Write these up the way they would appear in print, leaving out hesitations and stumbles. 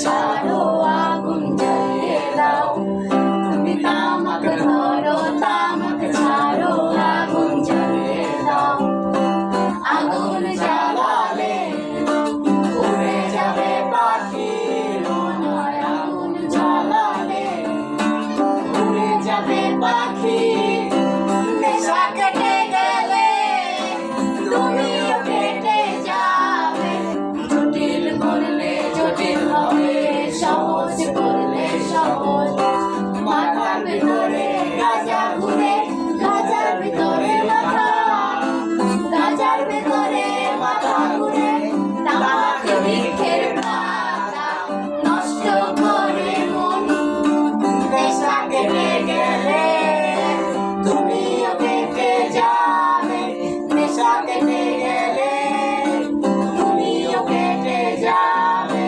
ছাড়ো আগুন জ্বালিয়ে দাও, তুমি তামাক ধরো তামাক ছাড়ো আগুন জ্বালিয়ে দাও। আগুন জ্বালালে উড়ে যাবে পাখি, মনায় আগুন জ্বালালে উড়ে যাবে পাখি। নেশা কেটে গেলে তুমিও কেটে যাবে, জটিল করলে জটিল হবে, সহজ করলে সহজ। মাথার ভিতরে গাঁজা ঘুরে, গাঁজার ভিতরে মাথা, গাঁজার ভিতরে মাথা ঘুরে। তামাক বৃক্ষের পাতা নষ্ট করে মন, নেশা কেটে গেলে তুমিও কেটে যাবে, নেশা কেটে গেলে তুমিও কেটে যাবে।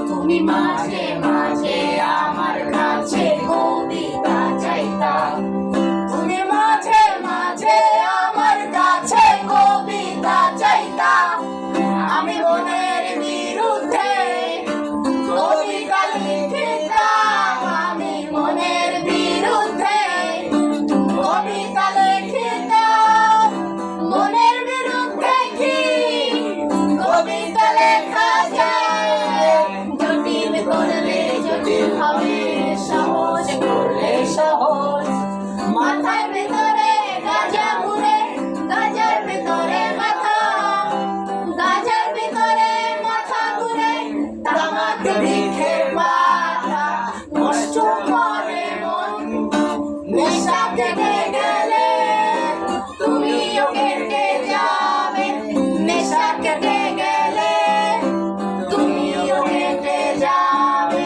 তুমি মাঝে মাঝে আমার কাছে কবিতা চাইতা, তুমি মাঝে মাঝে আমার কাছে কবিতা চাইতা। আমি মনের বিরুদ্ধে কবিতা লিখিতাম, আমি মনের বিরুদ্ধে কবিতা লিখিতাম। মনের বিরুদ্ধে কি কবিতা লেখা যায়? জটিল করলে জটিল হবে, সহজ করলে সহজ। মাথার ভিতরে গাঁজা ঘুরে, গাঁজার ভিতরে মাথা, গাঁজার ভিতরে মাথা ঘুরে। তামাক বৃক্ষের পাতা নষ্ট করে মন, নেশা কেটে গেলে তুমিও কেটে যাবে, নেশা কেটে গেলে তুমিও কেটে যাবে।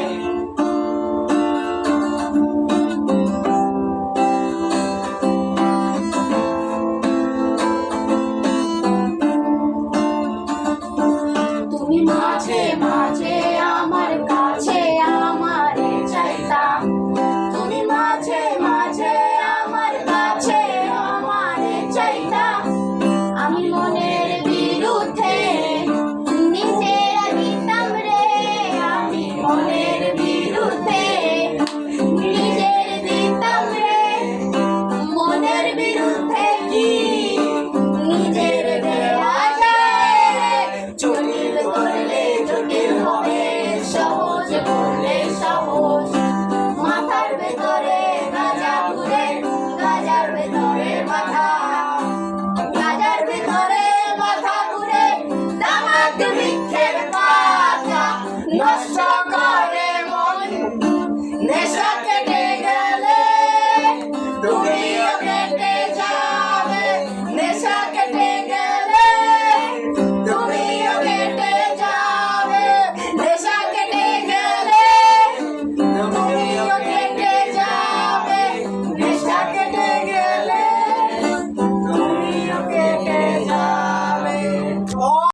তুমি মাঝে মাঝে আমার কাছে আমারে চাইতা, তুমি মাঝে মাঝে আমার কাছে আমারে চাইতা। আমি মনের বিরুদ্ধে নিজেরা দিতাম রে, আমি মনের বিরুদ্ধে